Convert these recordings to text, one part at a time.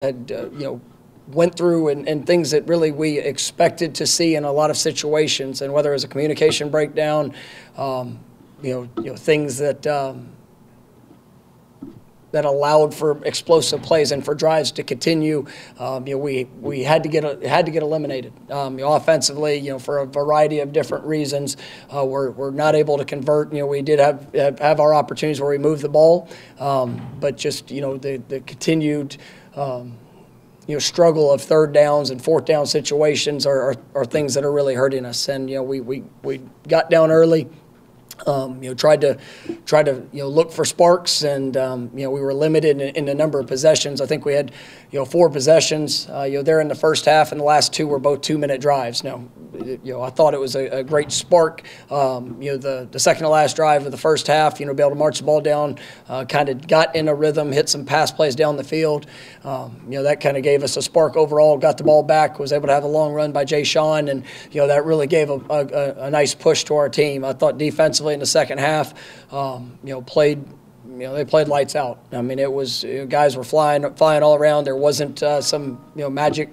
had went through and things that really we expected to see in a lot of situations, and whether it was a communication breakdown, things that that allowed for explosive plays and for drives to continue. We had to get eliminated offensively. For a variety of different reasons, we're not able to convert. We did have our opportunities where we moved the ball, but just the continued struggle of third downs and fourth down situations are things that are really hurting us. And we got down early. Tried to look for sparks, and we were limited in the number of possessions. I think we had 4 possessions there in the first half, and the last 2 were both 2-minute drives. Now, I thought it was a great spark. The second to last drive of the first half, be able to march the ball down, kind of got in a rhythm, hit some pass plays down the field. That kind of gave us a spark overall. Got the ball back, was able to have a long run by Jay Sean, and that really gave a nice push to our team. I thought defensively in the second half, they played lights out. I mean, it was guys were flying all around. There wasn't some magic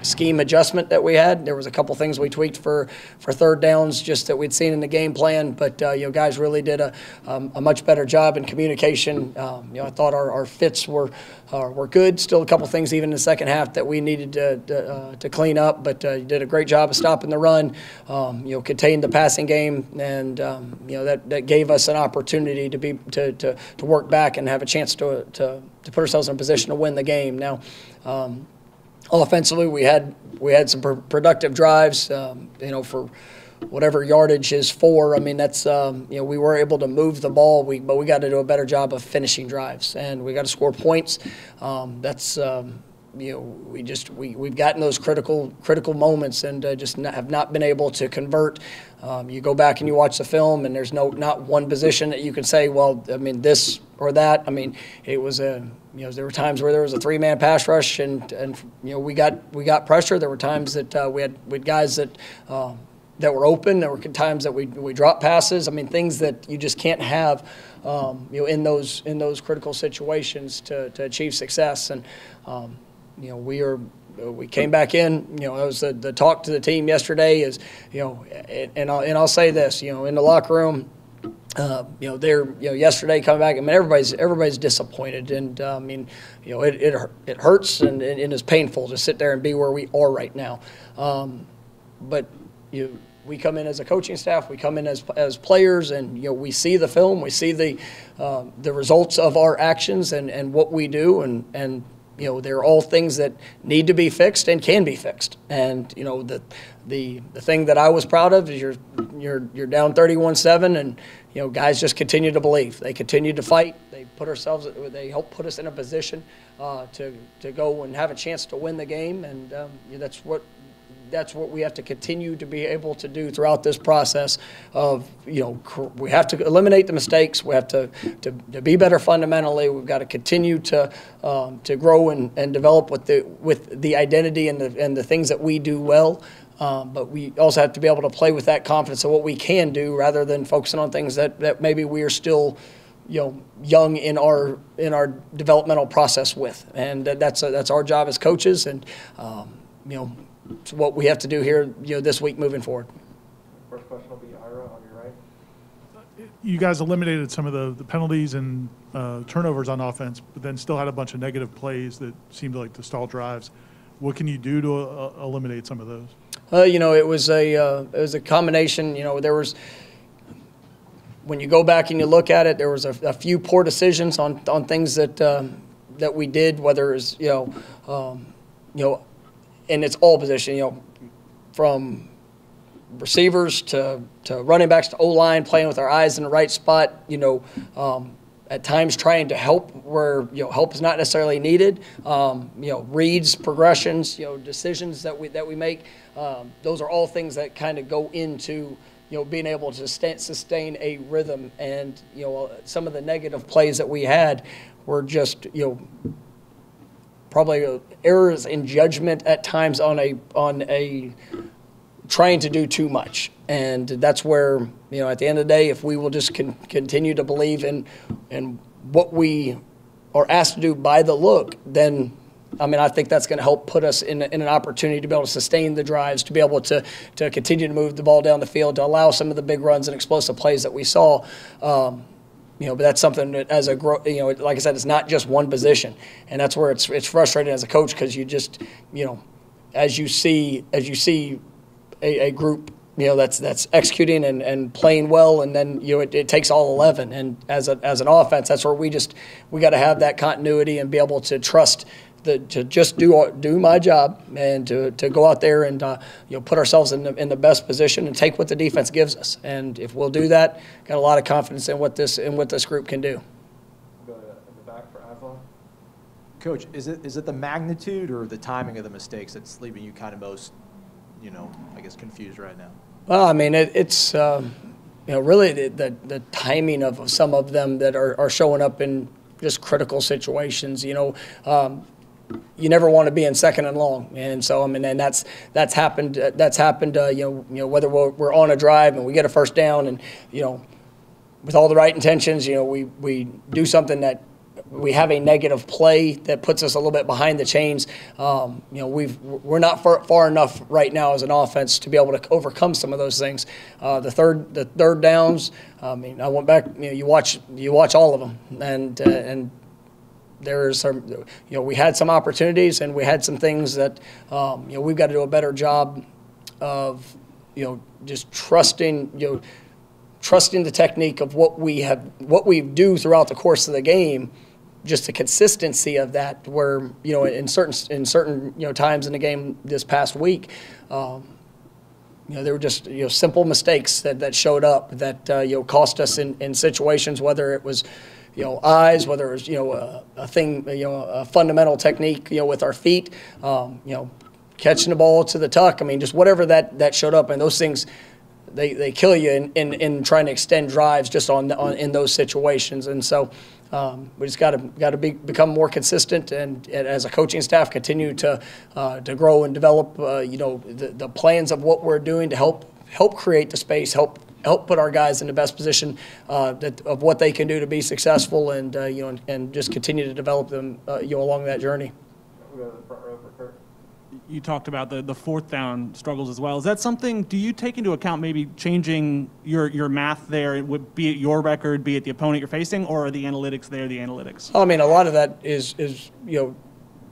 scheme adjustment that we had. There was a couple things we tweaked for third downs just that we'd seen in the game plan, but guys really did a much better job in communication. I thought our fits were good. Still a couple things even in the second half that we needed to clean up, but did a great job of stopping the run. Contained the passing game, and that gave us an opportunity to work back and have a chance to put ourselves in a position to win the game. Now, offensively, we had some productive drives. For whatever yardage is for. I mean, that's we were able to move the ball. But we got to do a better job of finishing drives, and we got to score points. We've gotten those critical moments and have not been able to convert. You go back and you watch the film, and there's not one position that you can say, well, I mean, this or that. I mean, it was there were times where there was a 3-man pass rush, and we got pressure. There were times that we had guys that were open. There were times that we dropped passes. I mean, things that you just can't have in those critical situations to achieve success. And we came back in. It was the talk to the team yesterday is and I'll say this, in the locker room. Yesterday coming back, I mean, everybody's disappointed, and it hurts and it's painful to sit there and be where we are right now. But we come in as a coaching staff, we come in as players, and we see the film, we see the results of our actions and what we do, and they're all things that need to be fixed and can be fixed. And the thing that I was proud of is you're down 31-7, and guys just continue to believe. They continue to fight. They help put us in a position to go and have a chance to win the game, and that's what we have to continue to be able to do throughout this process of, we have to eliminate the mistakes. We have to be better fundamentally. We've got to continue to grow and develop with the identity and the things that we do well. But we also have to be able to play with that confidence of what we can do rather than focusing on things that maybe we are still young in our developmental process with. And that's our job as coaches, and it's what we have to do here, this week moving forward. First question will be Ira on your right. You guys eliminated some of the penalties and turnovers on offense, but then still had a bunch of negative plays that seemed like to stall drives. What can you do to eliminate some of those? It was a combination. There was, when you go back and you look at it, there was a few poor decisions on things that we did, whether it was and it's all position, from receivers to running backs to O-line, playing with our eyes in the right spot, at times trying to help where, help is not necessarily needed, reads, progressions, decisions that we make. Those are all things that kind of go into, being able to sustain a rhythm. And, some of the negative plays that we had were just, probably errors in judgment at times on a trying to do too much. And that's where, at the end of the day, if we will just continue to believe in what we are asked to do by the look, then I mean, I think that's going to help put us in an opportunity to be able to sustain the drives, to be able to continue to move the ball down the field, to allow some of the big runs and explosive plays that we saw. But that's something that as a like I said, it's not just one position, and that's where it's frustrating as a coach, because you just, as you see a group, that's executing and playing well, and then it takes all 11. And as an offense, that's where we got to have that continuity and be able to trust to just do my job, and to go out there and put ourselves in the best position and take what the defense gives us. And if we'll do that, got a lot of confidence in what this group can do. We'll go to in the back for Aslan. Coach, is it the magnitude or the timing of the mistakes that's leaving you kind of most, I guess, confused right now? Well, I mean, it's really the timing of some of them that are showing up in just critical situations. You never want to be in second and long, and so I mean, and that's happened. Whether we're on a drive and we get a first down, and with all the right intentions, we do something that we have a negative play that puts us a little bit behind the chains. We're not far enough right now as an offense to be able to overcome some of those things. The third downs. I mean, I went back. You watch all of them, and there's some. We had some opportunities, and we had some things that we've got to do a better job of just trusting the technique of what we do throughout the course of the game. Just the consistency of that, where in certain times in the game this past week, there were just simple mistakes that showed up that cost us in situations, whether it was eyes, whether it was a fundamental technique with our feet, catching the ball to the tuck. I mean, just whatever that showed up, and those things. They kill you in trying to extend drives just in those situations. And so we just got to become more consistent, and as a coaching staff continue to grow and develop the plans of what we're doing to help create the space, help put our guys in the best position of what they can do to be successful, and and just continue to develop them along that journey. We'll go to the front row for Kurt. You talked about the fourth down struggles as well. Is that something, do you take into account maybe changing your math there, be it your record, be it the opponent you're facing, or are the analytics there, the analytics? I mean, a lot of that is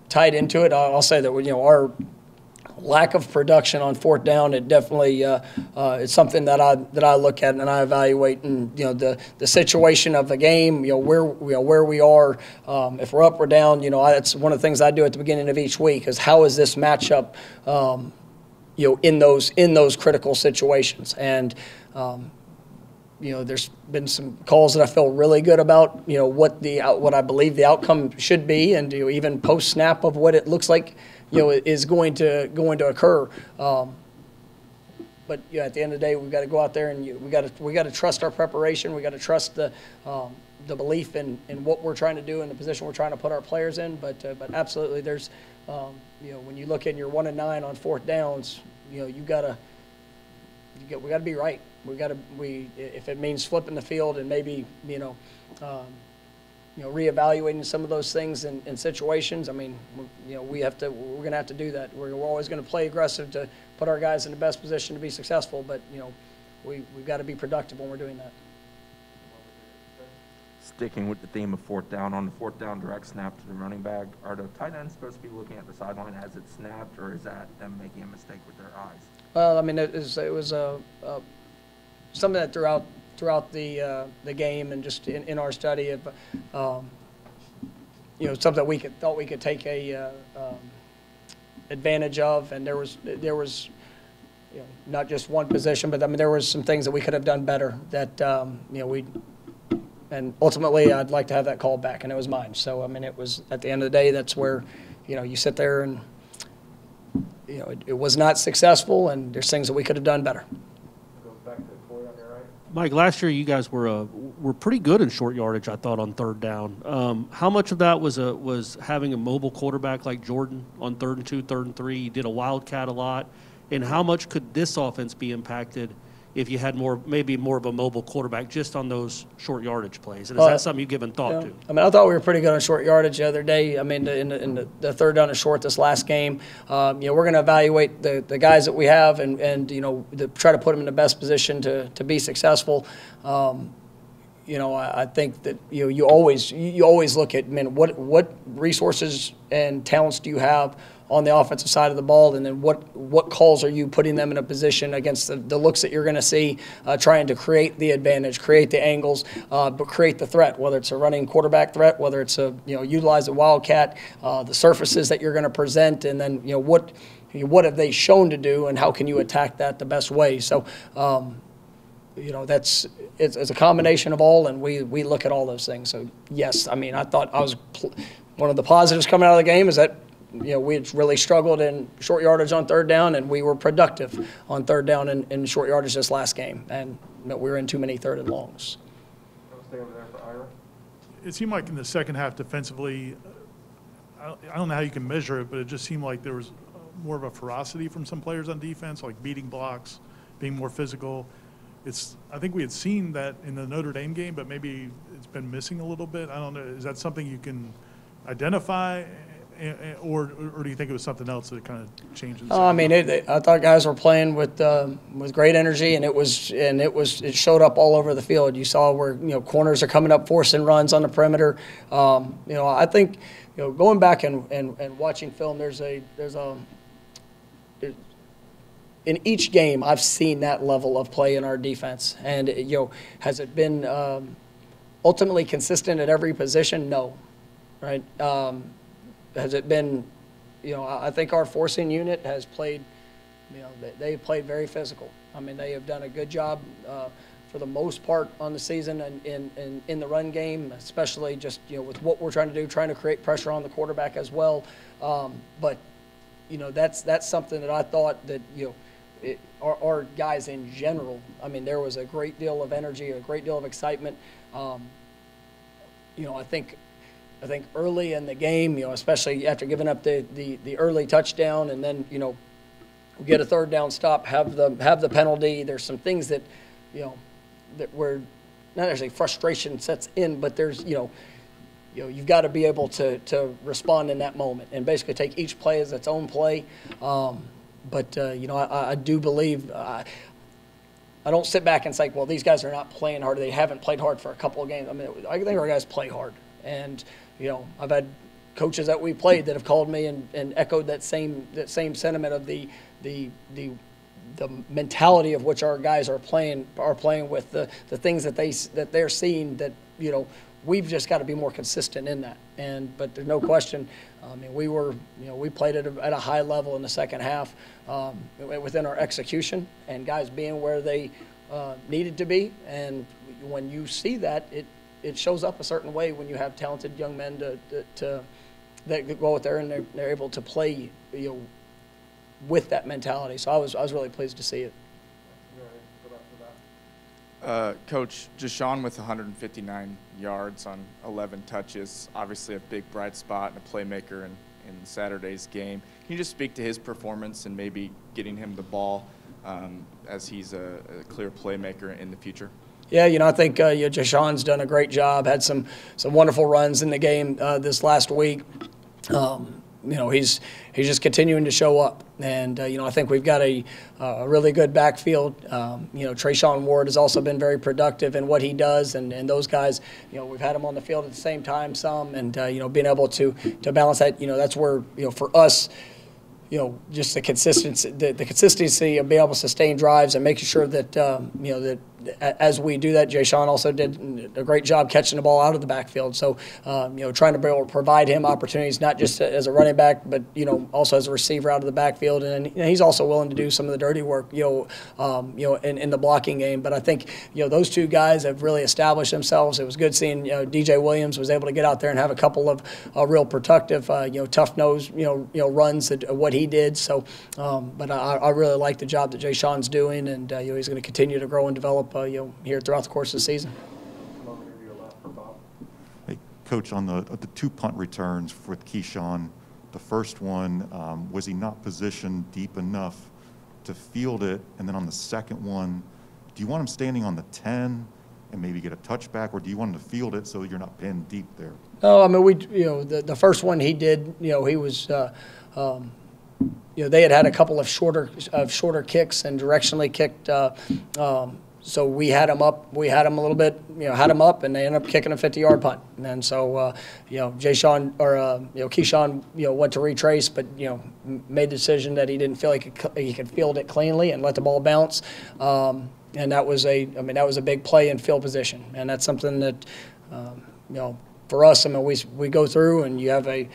tied into it. I'll say that our lack of production on fourth down, it definitely it's something that I look at and I evaluate, and the situation of the game, where we are, if we're up or down, that's one of the things I do at the beginning of each week is how is this matchup, in those critical situations. And there's been some calls that I feel really good about, what I believe the outcome should be, and even post snap of what it looks like is going to occur. But at the end of the day, we've got to go out there and we got to trust our preparation. We got to trust the belief in what we're trying to do and the position we're trying to put our players in. But absolutely, there's when you look in your 1 and 9 on fourth downs, we got to be right. If it means flipping the field and maybe reevaluating some of those things in situations. I mean, we're going to have to do that. We're always going to play aggressive to put our guys in the best position to be successful, but we've got to be productive when we're doing that. Sticking with the theme of fourth down, on the fourth down direct snap to the running back, are the tight ends supposed to be looking at the sideline as it snapped, or is that them making a mistake with their eyes? Well, I mean, it was something that throughout the game and just in our study of something we thought we could take a advantage of, and there was not just one position, but I mean there was some things that we could have done better that and ultimately I'd like to have that call back, and it was mine. So I mean it was, at the end of the day, that's where you sit there and it was not successful, and there's things that we could have done better. Go back to Corey on your right. Mike, last year you guys were pretty good in short yardage, I thought, on third down. How much of that was having a mobile quarterback like Jordan on 3rd and 2, 3rd and 3? You did a wildcat a lot. And how much could this offense be impacted if you had maybe more of a mobile quarterback just on those short yardage plays? And is that something you've given thought to? I mean, I thought we were pretty good on short yardage the other day. I mean, in the third down and short this last game, we're going to evaluate the guys that we have and try to put them in the best position to be successful. I think that you always look at, man, what resources and talents do you have on the offensive side of the ball, and then what calls are you putting them in a position against the looks that you're going to see, trying to create the advantage, create the angles, but create the threat, whether it's a running quarterback threat, whether it's utilize the wildcat, the surfaces that you're going to present, and then what have they shown to do, and how can you attack that the best way? So. It's a combination of all, and we look at all those things. So yes, I mean, I thought one of the positives coming out of the game is that we had really struggled in short yardage on third down, and we were productive on third down in short yardage this last game, and we were in too many third and longs. I'll stay over there for Ira. It seemed like in the second half defensively, I don't know how you can measure it, but it just seemed like there was more of a ferocity from some players on defense, like beating blocks, being more physical. I think we had seen that in the Notre Dame game, but maybe it's been missing a little bit. I don't know. Is that something you can identify, or do you think it was something else that kind of changed? I mean, I thought guys were playing with great energy, and it showed up all over the field. You saw where corners are coming up, forcing runs on the perimeter. I think going back and watching film, in each game, I've seen that level of play in our defense. And, has it been ultimately consistent at every position? No, right? Has it been, I think our forcing unit has played, they've played very physical. I mean, they have done a good job for the most part on the season and in the run game, especially just, with what we're trying to do, trying to create pressure on the quarterback as well. But, that's something that I thought that, our guys in general, I mean, there was a great deal of energy, a great deal of excitement. I think early in the game, especially after giving up the early touchdown, and then we get a third down stop, have the penalty. There's some things that that were not necessarily frustration sets in, but there's you've got to be able to respond in that moment and basically take each play as its own play. But I do believe I don't sit back and say, well, these guys are not playing hard. They haven't played hard for a couple of games. I mean, I think our guys play hard. And, I've had coaches that we played that have called me and echoed that same sentiment of the mentality of which our guys are playing with, the things that they're seeing that, we've just got to be more consistent in that. But there's no question. I mean, we played at a high level in the second half within our execution, and guys being where they needed to be. And when you see that, it shows up a certain way when you have talented young men that go out there and they're able to play with that mentality. So I was really pleased to see it. Coach, Deshaun with 159 yards on 11 touches, obviously a big bright spot and a playmaker in Saturday's game. Can you just speak to his performance and maybe getting him the ball as he's a clear playmaker in the future? Yeah, I think Deshaun's done a great job, had some wonderful runs in the game this last week. He's just continuing to show up. And, I think we've got a really good backfield. Trayshawn Ward has also been very productive in what he does. And those guys, we've had them on the field at the same time some. And, being able to balance that, that's where, for us, just the consistency of being able to sustain drives and making sure that, that as we do that, Jay Sean also did a great job catching the ball out of the backfield. So, trying to be able to provide him opportunities, not just as a running back, but, also as a receiver out of the backfield. And he's also willing to do some of the dirty work, in the blocking game. But I think, those two guys have really established themselves. It was good seeing, DJ Williams was able to get out there and have a couple of real productive, tough nose, runs at what he did. So, but I really like the job that Jay Sean's doing, and, he's going to continue to grow and develop here throughout the course of the season. Hey, Coach, on the two punt returns with Keyshawn, the first one, was he not positioned deep enough to field it? And then on the second one, do you want him standing on the 10 and maybe get a touchback, or do you want him to field it so you're not pinned deep there? No, I mean, the first one he did, he was, they had a couple of shorter kicks and directionally kicked. So we had him up. We had him a little bit, had him up, and they ended up kicking a 50-yard punt. And so, Keyshawn, went to retrace, but made the decision that he didn't feel like he could field it cleanly and let the ball bounce. And that was a big play in field position, and that's something that, for us, we go through, and you have a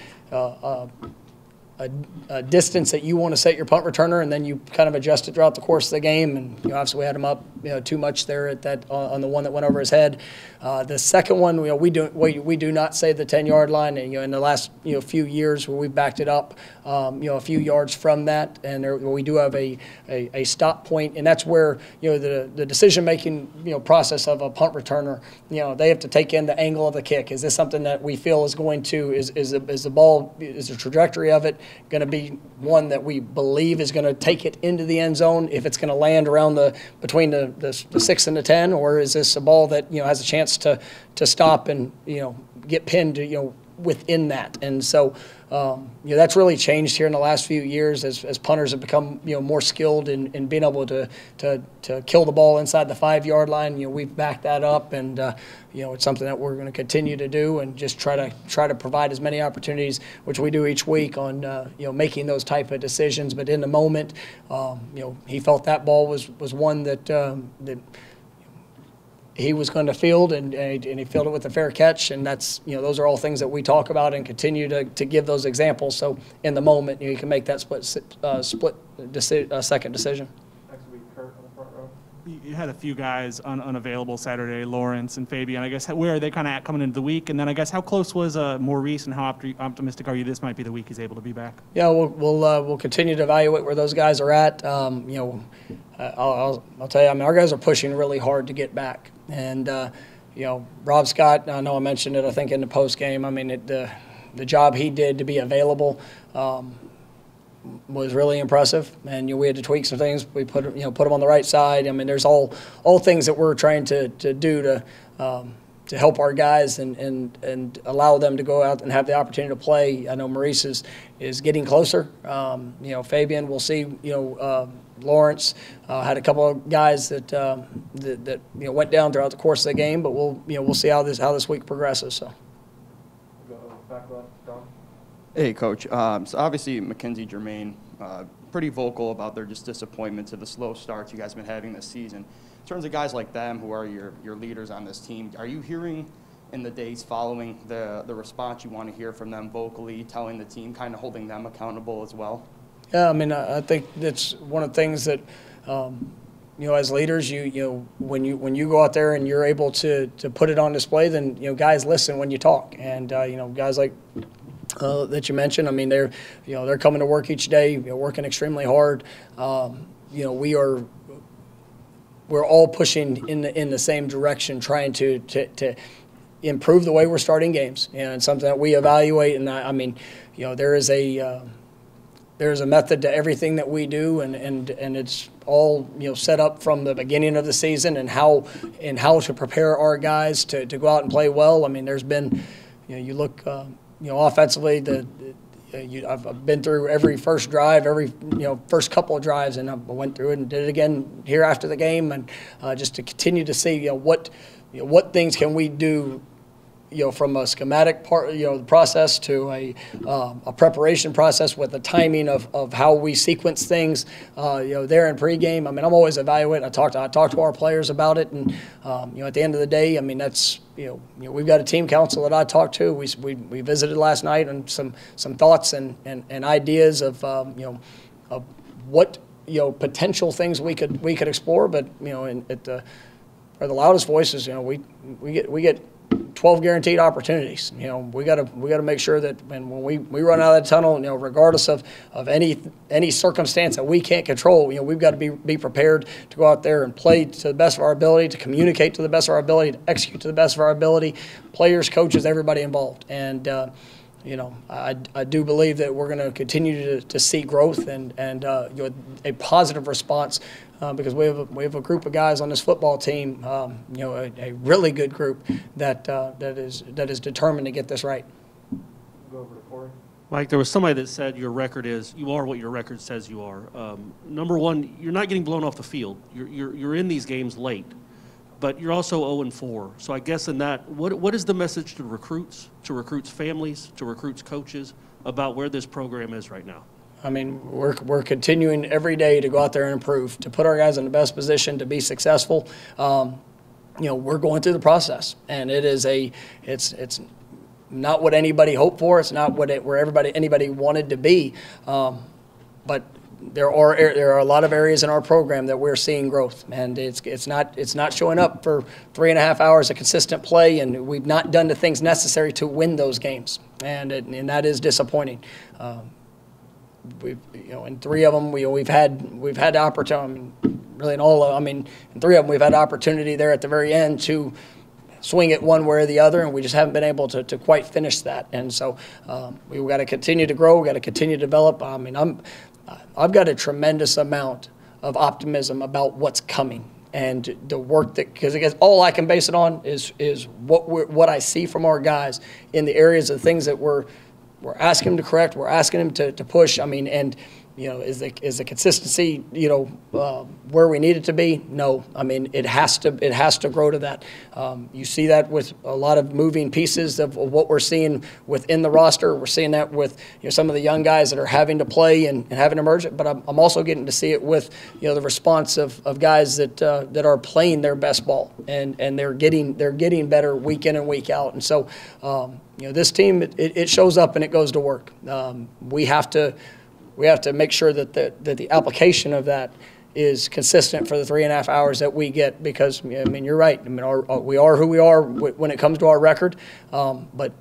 distance that you want to set your punt returner, and then you kind of adjust it throughout the course of the game. And obviously we had him up too much there at that on the one that went over his head. The second one, we do not say the 10-yard line. And in the last few years where we backed it up, a few yards from that, and we do have a stop point, and that's where the decision making process of a punt returner. They have to take in the angle of the kick. Is this something that we feel is going to is the trajectory of it going to be one that we believe is going to take it into the end zone, if it's going to land around between the 6 and the 10, or is this a ball that has a chance to stop and get pinned within that? And so that's really changed here in the last few years as punters have become more skilled in being able to kill the ball inside the 5-yard line. We've backed that up, and it's something that we're going to continue to do, and just try to provide as many opportunities, which we do each week, on making those type of decisions. But in the moment, he felt that ball was one that he was going to field, and he fielded with a fair catch, and that's those are all things that we talk about and continue to give those examples. So in the moment, you can make that second decision. Next week, Kurt on the front row. You had a few guys unavailable Saturday, Lawrence and Fabian. I guess where are they kind of at coming into the week? And then I guess how close was Maurice, and how optimistic are you this might be the week he's able to be back? Yeah, we'll continue to evaluate where those guys are at. I'll tell you, our guys are pushing really hard to get back. And, Rob Scott, I know I mentioned it, I think, in the post game. The job he did to be available was really impressive. And, we had to tweak some things. We put him on the right side. There's all things that we're trying to do to help our guys and allow them to go out and have the opportunity to play. I know Maurice is getting closer. Fabian, we'll see. Lawrence had a couple of guys that went down throughout the course of the game, but we'll see how this week progresses. So. We'll go back left, Don. Hey, Coach. So obviously, Mackenzie Germain, pretty vocal about their disappointment to the slow starts you guys have been having this season. In terms of guys like them, who are your leaders on this team, are you hearing in the days following the response you want to hear from them vocally, telling the team, kind of holding them accountable as well? Yeah, I think that's one of the things that, as leaders, when you go out there and you're able to put it on display, then guys listen when you talk, and guys like that you mentioned. They're coming to work each day, working extremely hard. We're all pushing in the same direction, trying to improve the way we're starting games, and it's something that we evaluate. And there's a method to everything that we do, and it's all set up from the beginning of the season, and how to prepare our guys to go out and play well. There's been, you look, offensively, I've been through every first drive, every first couple of drives, and I went through it and did it again here after the game, and just to continue to see what things can we do. From a schematic part, the process, to a preparation process with the timing of how we sequence things, there in pregame. I'm always evaluating. I talk to our players about it, and at the end of the day, that's we've got a team council that I talked to. We visited last night, and some thoughts and ideas of of what potential things we could explore. But at the loudest voices, we get 12 guaranteed opportunities. We got to make sure that when we run out of the tunnel, regardless of any circumstance that we can't control, we've got to be prepared to go out there and play to the best of our ability, to communicate to the best of our ability, to execute to the best of our ability. Players, coaches, everybody involved, and I do believe that we're going to continue to see growth and a positive response because we have a group of guys on this football team, a really good group that is determined to get this right. Go over to Corey. Mike, there was somebody that said you are what your record says you are. Number one, you're not getting blown off the field. You're in these games late, but you're also 0-4. So I guess in that, what is the message to recruits families, to recruits coaches about where this program is right now? I mean, we're continuing every day to go out there and improve, to put our guys in the best position to be successful. We're going through the process, and it's not what anybody hoped for. It's not where anybody wanted to be, but there are a lot of areas in our program that we're seeing growth, and it's not showing up for 3.5 hours of consistent play, and we've not done the things necessary to win those games, and that is disappointing. In 3 of them we've had opportunity. Really, in all of, in 3 of them we've had opportunity there at the very end to swing it one way or the other, and we just haven't been able to quite finish that. And so we've got to continue to grow. We've got to continue to develop. I've got a tremendous amount of optimism about what's coming and the work because I guess all I can base it on is what I see from our guys in the areas of things that we're asking them to correct. We're asking them to push. Is the consistency, where we need it to be? No. It has to grow to that. You see that with a lot of moving pieces of what we're seeing within the roster. We're seeing that with some of the young guys that are having to play and having to merge it. But I'm also getting to see it with the response of guys that are playing their best ball and they're getting better week in and week out. And so this team it shows up and it goes to work. We have to make sure that the application of that is consistent for the 3.5 hours that we get because, you're right. We are who we are when it comes to our record. But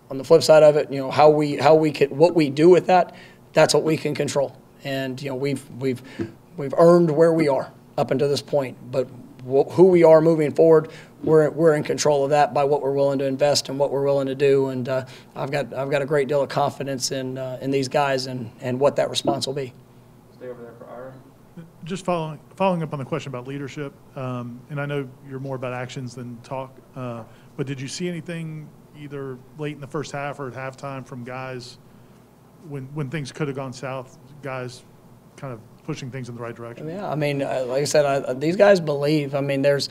on the flip side of it, what we do with that, that's what we can control. And, we've earned where we are up until this point. But who we are moving forward, we're in control of that by what we're willing to invest and what we're willing to do. And I've got a great deal of confidence in these guys and what that response will be. Stay over there for Ira. Just following up on the question about leadership, and I know you're more about actions than talk, but did you see anything either late in the first half or at halftime from guys when things could have gone south, guys kind of pushing things in the right direction? Yeah, like I said, these guys believe. The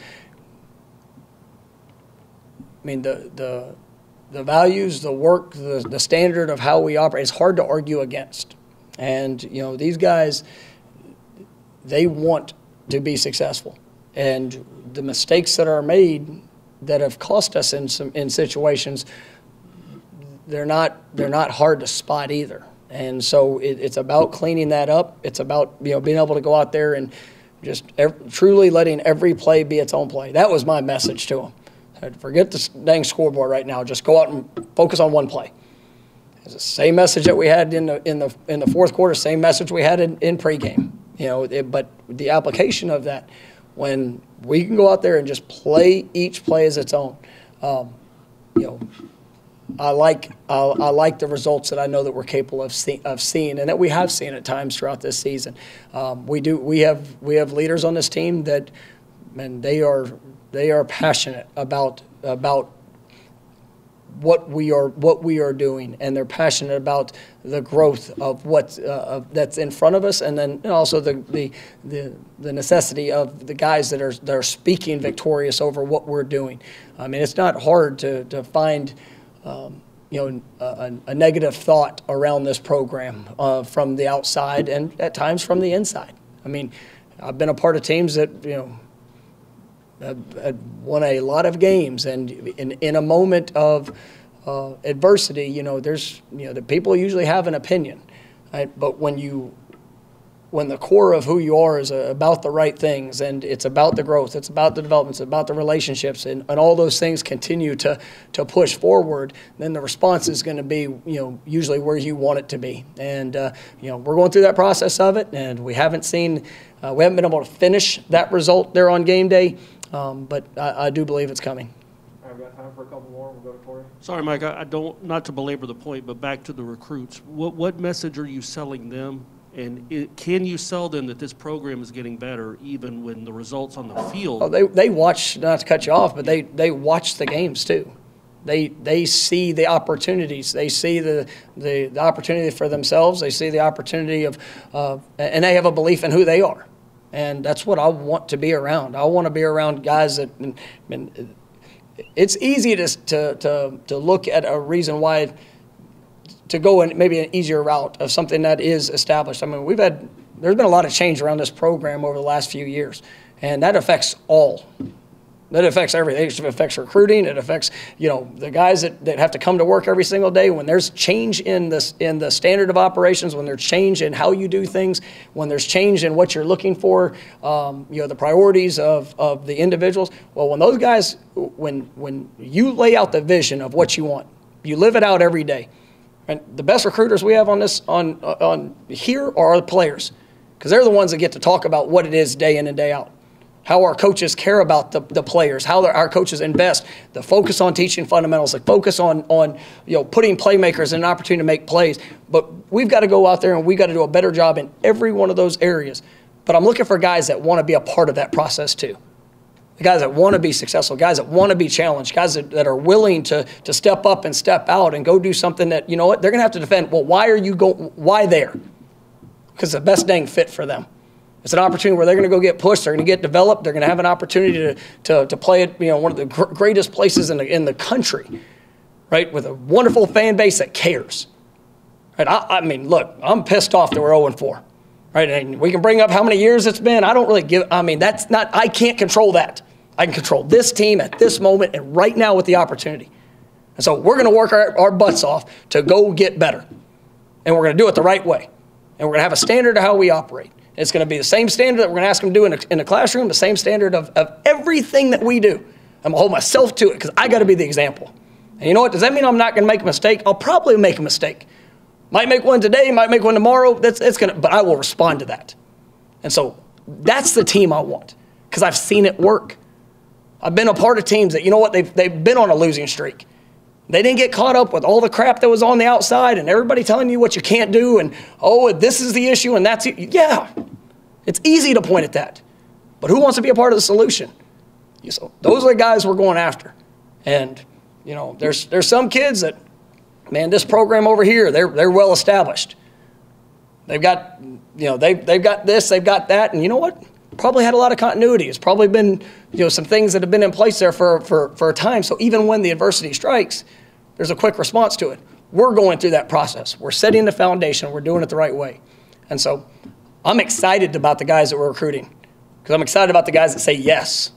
values, the work, the standard of how we operate, it's hard to argue against. And, these guys, they want to be successful. And the mistakes that are made that have cost us in situations, they're not hard to spot either. And so it's about cleaning that up. It's about being able to go out there and just truly letting every play be its own play. That was my message to them. Forget the dang scoreboard right now. Just go out and focus on one play. It's the same message that we had in the fourth quarter. Same message we had in pregame. But the application of that, when we can go out there and just play each play as its own. I like the results that I know that we're capable of seeing and that we have seen at times throughout this season. We have leaders on this team that, man, they are passionate about what we are doing, and they're passionate about the growth of that's in front of us, and then also the necessity of the guys that are speaking victorious over what we're doing. It's not hard to find a negative thought around this program from the outside and at times from the inside. I've been a part of teams that have won a lot of games, and in a moment of adversity, the people usually have an opinion, right? But when the core of who you are is about the right things, and it's about the growth, it's about the development, it's about the relationships, and all those things continue to push forward, then the response is going to be, usually where you want it to be. And, we're going through that process of it, and we haven't been able to finish that result there on game day, but I do believe it's coming. All right, we got time for a couple more. We'll go to Corey. Sorry, Mike, I don't, not to belabor the point, but back to the recruits. What message are you selling them? And can you sell them that this program is getting better even when the results on the field? Oh, they watch, not to cut you off, but they watch the games too. They see the opportunities. They see the opportunity for themselves. They see the opportunity of and they have a belief in who they are. And that's what I want to be around. I want to be around guys that, and it's easy to look at a reason why to go in maybe an easier route of something that is established. I mean, there's been a lot of change around this program over the last few years, and that affects all. That affects everything. It affects recruiting. It affects, the guys that have to come to work every single day. When there's change in the standard of operations, when there's change in how you do things, when there's change in what you're looking for, the priorities of the individuals. Well, when those guys, when you lay out the vision of what you want, you live it out every day. And the best recruiters we have on here are the players, because they're the ones that get to talk about what it is day in and day out. How our coaches care about the players, how our coaches invest, the focus on teaching fundamentals, the focus on putting playmakers in an opportunity to make plays. But we've got to go out there and we've got to do a better job in every one of those areas. But I'm looking for guys that want to be a part of that process too. The guys that want to be successful, guys that want to be challenged, guys that are willing to step up and step out and go do something that, they're going to have to defend. Well, why there? Because it's the best dang fit for them. It's an opportunity where they're going to go get pushed, they're going to get developed, they're going to have an opportunity to play at one of the greatest places in the country, right, with a wonderful fan base that cares. Right? I mean, look, I'm pissed off that we're 0-4. Right? And we can bring up how many years it's been. I don't really I can't control that. I can control this team at this moment and right now with the opportunity. And so we're going to work our butts off to go get better. And we're going to do it the right way. And we're going to have a standard of how we operate. It's going to be the same standard that we're going to ask them to do in the classroom, the same standard of everything that we do. I'm going to hold myself to it because I got to be the example. And you know what? Does that mean I'm not going to make a mistake? I'll probably make a mistake. Might make one today, might make one tomorrow. But I will respond to that. And so that's the team I want because I've seen it work. I've been a part of teams that, they've been on a losing streak. They didn't get caught up with all the crap that was on the outside and everybody telling you what you can't do and, this is the issue and that's it. Yeah, it's easy to point at that. But who wants to be a part of the solution? So those are the guys we're going after. And, there's some kids that, man, this program over here, they're well established. They've got, they've got this, they've got that, and you know what? Probably had a lot of continuity. It's probably been, some things that have been in place there for a time. So even when the adversity strikes, there's a quick response to it. We're going through that process. We're setting the foundation. We're doing it the right way. And so I'm excited about the guys that we're recruiting because I'm excited about the guys that say yes.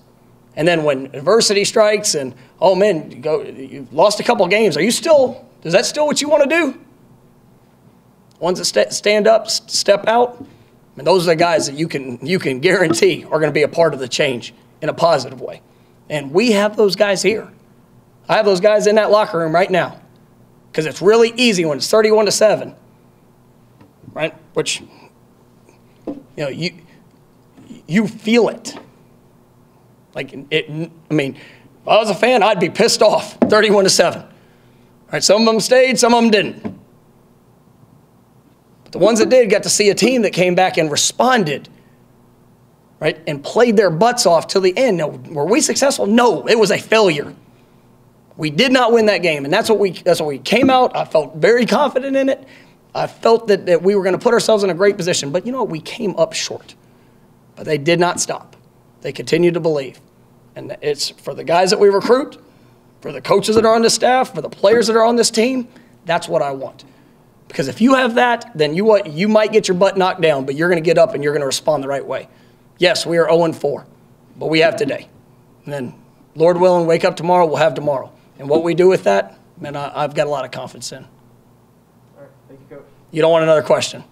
And then when adversity strikes and, oh, man, you've lost a couple games. Is that still what you want to do? Ones that stand up, step out, and those are the guys that you can guarantee are going to be a part of the change in a positive way. And we have those guys here. I have those guys in that locker room right now because it's really easy when it's 31-7, right? Which, you feel it. If I was a fan, I'd be pissed off, 31-7. Right? Some of them stayed, some of them didn't. But the ones that did got to see a team that came back and responded, right, and played their butts off till the end. Now, were we successful? No, it was a failure. We did not win that game, and that's what we came out. I felt very confident in it. I felt that we were going to put ourselves in a great position. But you know what? We came up short. But they did not stop. They continued to believe. And it's for the guys that we recruit, for the coaches that are on the staff, for the players that are on this team, that's what I want. Because if you have that, then you might get your butt knocked down, but you're going to get up and you're going to respond the right way. Yes, we are 0-4, but we have today. And then, Lord willing, wake up tomorrow, we'll have tomorrow. And what we do with that, man, I've got a lot of confidence in. All right, thank you, Coach. You don't want another question?